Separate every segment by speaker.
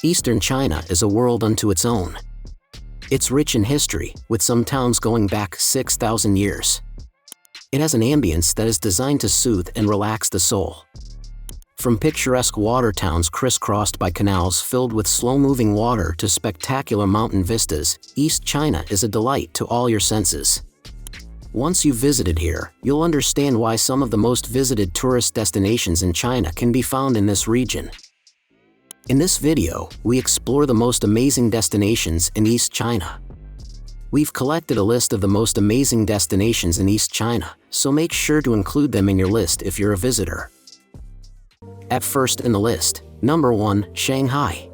Speaker 1: Eastern China is a world unto its own. It's rich in history, with some towns going back 6,000 years. It has an ambience that is designed to soothe and relax the soul. From picturesque water towns crisscrossed by canals filled with slow-moving water to spectacular mountain vistas, East China is a delight to all your senses. Once you've visited here, you'll understand why some of the most visited tourist destinations in China can be found in this region. In this video, we explore the most amazing destinations in East China. We've collected a list of the most amazing destinations in East China, so make sure to include them in your list if you're a visitor. At first in the list, number 1, Shanghai.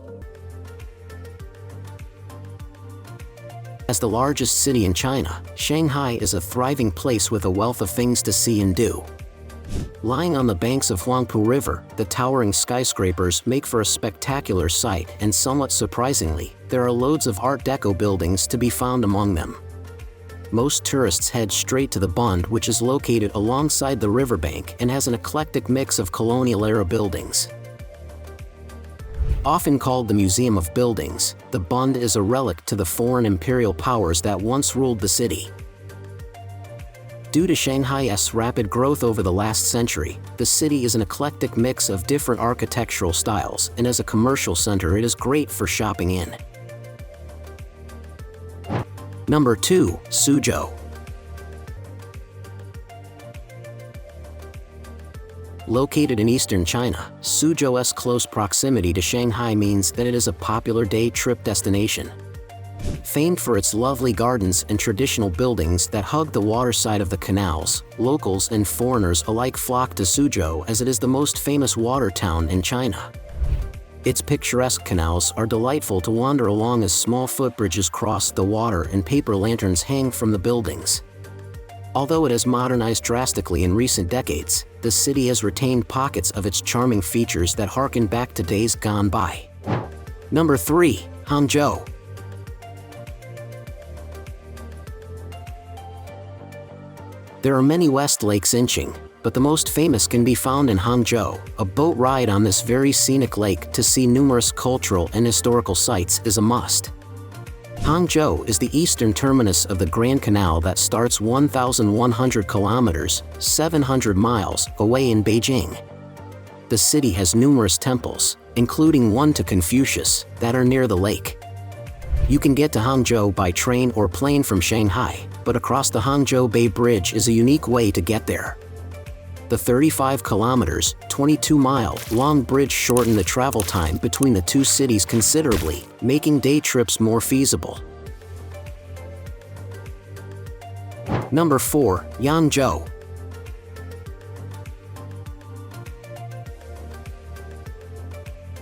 Speaker 1: As the largest city in China, Shanghai is a thriving place with a wealth of things to see and do. Lying on the banks of Huang River, the towering skyscrapers make for a spectacular sight, and somewhat surprisingly, there are loads of Art Deco buildings to be found among them. Most tourists head straight to the Bund, which is located alongside the riverbank and has an eclectic mix of colonial-era buildings. Often called the Museum of Buildings, the Bund is a relic to the foreign imperial powers that once ruled the city. Due to Shanghai's rapid growth over the last century, the city is an eclectic mix of different architectural styles, and as a commercial center it is great for shopping in. Number 2, Suzhou. Located in eastern China, Suzhou's close proximity to Shanghai means that it is a popular day trip destination. Famed for its lovely gardens and traditional buildings that hug the waterside of the canals, locals and foreigners alike flock to Suzhou as it is the most famous water town in China. Its picturesque canals are delightful to wander along as small footbridges cross the water and paper lanterns hang from the buildings. Although it has modernized drastically in recent decades, the city has retained pockets of its charming features that harken back to days gone by. Number 3, Hangzhou. There are many West Lakes in Qingdao, but the most famous can be found in Hangzhou. A boat ride on this very scenic lake to see numerous cultural and historical sites is a must. Hangzhou is the eastern terminus of the Grand Canal that starts 1,100 kilometers, 700 miles, away in Beijing. The city has numerous temples, including one to Confucius, that are near the lake. You can get to Hangzhou by train or plane from Shanghai, but across the Hangzhou Bay Bridge is a unique way to get there. The 35 kilometers, 22-mile long bridge shortened the travel time between the two cities considerably, making day trips more feasible. Number 4, Yangzhou.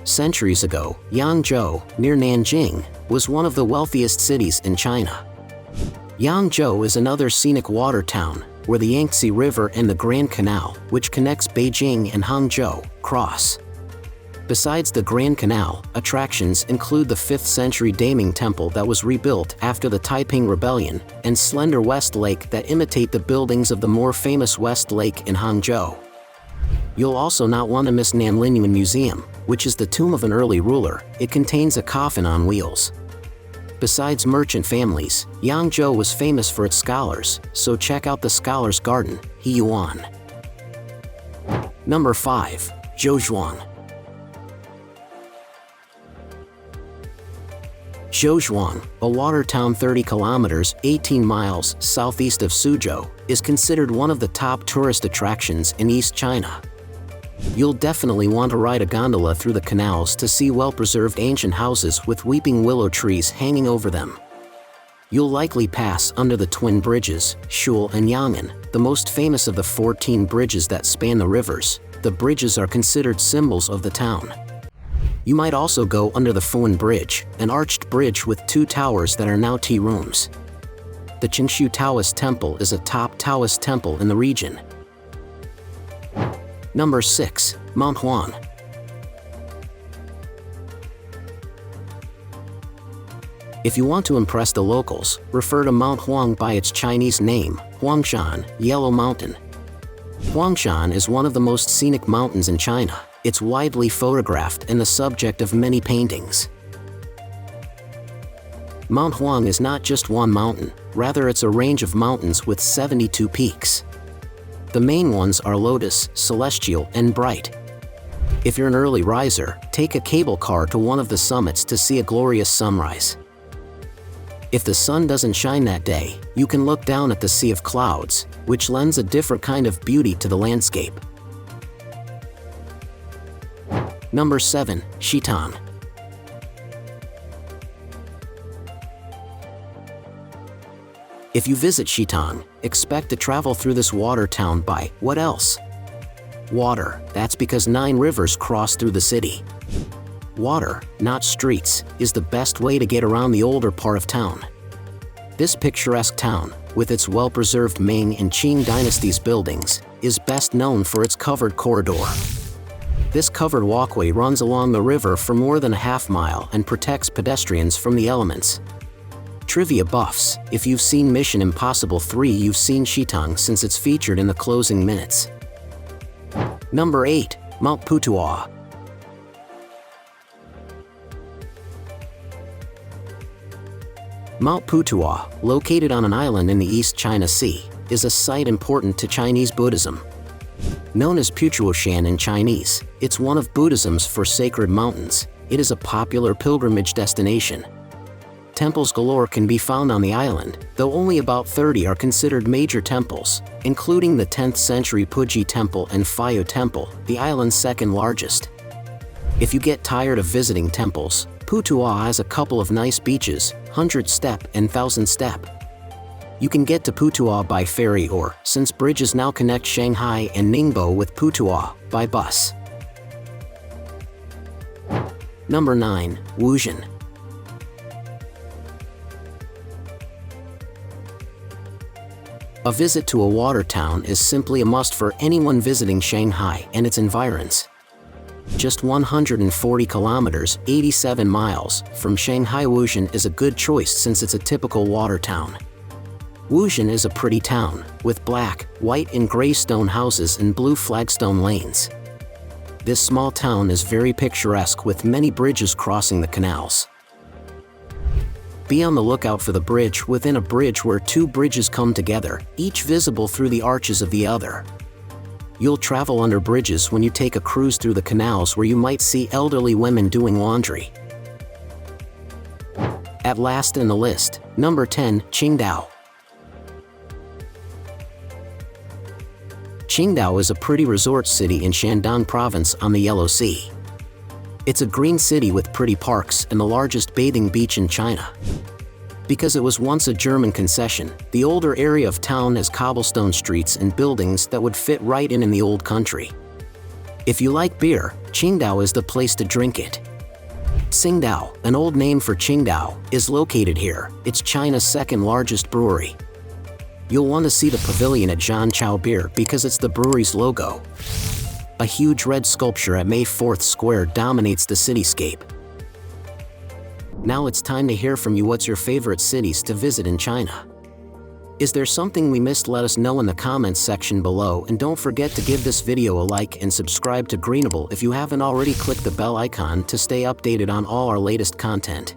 Speaker 1: Centuries ago, Yangzhou, near Nanjing, was one of the wealthiest cities in China. Yangzhou is another scenic water town, where the Yangtze River and the Grand Canal, which connects Beijing and Hangzhou, cross. Besides the Grand Canal, attractions include the 5th century Daming Temple that was rebuilt after the Taiping Rebellion, and slender West Lake that imitate the buildings of the more famous West Lake in Hangzhou. You'll also not want to miss Nanjing Museum, which is the tomb of an early ruler. It contains a coffin on wheels. Besides merchant families, Yangzhou was famous for its scholars, so check out the Scholars Garden, Huang. Number 5, Zhouzhuang. Zhouzhuang, a water town 30 kilometers, 18 miles southeast of Suzhou, is considered one of the top tourist attractions in East China. You'll definitely want to ride a gondola through the canals to see well-preserved ancient houses with weeping willow trees hanging over them. You'll likely pass under the twin bridges, Shul and Yang'an, the most famous of the 14 bridges that span the rivers. The bridges are considered symbols of the town. You might also go under the Fuan Bridge, an arched bridge with 2 towers that are now tea rooms. The Qingshu Taoist Temple is a top Taoist temple in the region. Number 6, Mount Huang. If you want to impress the locals, refer to Mount Huang by its Chinese name, Huangshan, Yellow Mountain. Huangshan is one of the most scenic mountains in China. It's widely photographed and the subject of many paintings. Mount Huang is not just one mountain, rather it's a range of mountains with 72 peaks. The main ones are Lotus, Celestial, and Bright. If you're an early riser, take a cable car to one of the summits to see a glorious sunrise. If the sun doesn't shine that day, you can look down at the sea of clouds, which lends a different kind of beauty to the landscape. Number 7. Xitang. If you visit Xitang, expect to travel through this water town by, what else? Water. That's because 9 rivers cross through the city. Water, not streets, is the best way to get around the older part of town. This picturesque town, with its well-preserved Ming and Qing dynasties buildings, is best known for its covered corridor. This covered walkway runs along the river for more than a half-mile and protects pedestrians from the elements. Trivia buffs, if you've seen Mission Impossible 3, you've seen Xitang since it's featured in the closing minutes. Number 8. Mount Putuo. Mount Putuo, located on an island in the East China Sea, is a site important to Chinese Buddhism. Known as Putuoshan in Chinese, it's one of Buddhism's 4 sacred mountains. It is a popular pilgrimage destination. Temples galore can be found on the island, though only about 30 are considered major temples, including the 10th century Puji Temple and Fayu Temple, the island's second largest. If you get tired of visiting temples, Putuo has a couple of nice beaches, 100 Step and 1000 Step. You can get to Putuo by ferry or, since bridges now connect Shanghai and Ningbo with Putuo, by bus. Number 9. Wuzhen. A visit to a water town is simply a must for anyone visiting Shanghai and its environs. Just 140 kilometers, 87 miles, from Shanghai, Wuzhen is a good choice since it's a typical water town. Wuzhen is a pretty town, with black, white and gray stone houses and blue flagstone lanes. This small town is very picturesque with many bridges crossing the canals. Be on the lookout for the bridge within a bridge where 2 bridges come together, each visible through the arches of the other. You'll travel under bridges when you take a cruise through the canals where you might see elderly women doing laundry. At last in the list, number 10, Qingdao. Qingdao is a pretty resort city in Shandong province on the Yellow Sea. It's a green city with pretty parks and the largest bathing beach in China. Because it was once a German concession, the older area of town has cobblestone streets and buildings that would fit right in the old country. If you like beer, Qingdao is the place to drink it. Tsingdao, an old name for Qingdao, is located here. It's China's second largest brewery. You'll want to see the pavilion at Zhangjiajie Beer because it's the brewery's logo. A huge red sculpture at May 4th Square dominates the cityscape. Now it's time to hear from you. What's your favorite cities to visit in China? Is there something we missed? Let us know in the comments section below, and don't forget to give this video a like and subscribe to Greenable if you haven't already. Click the bell icon to stay updated on all our latest content.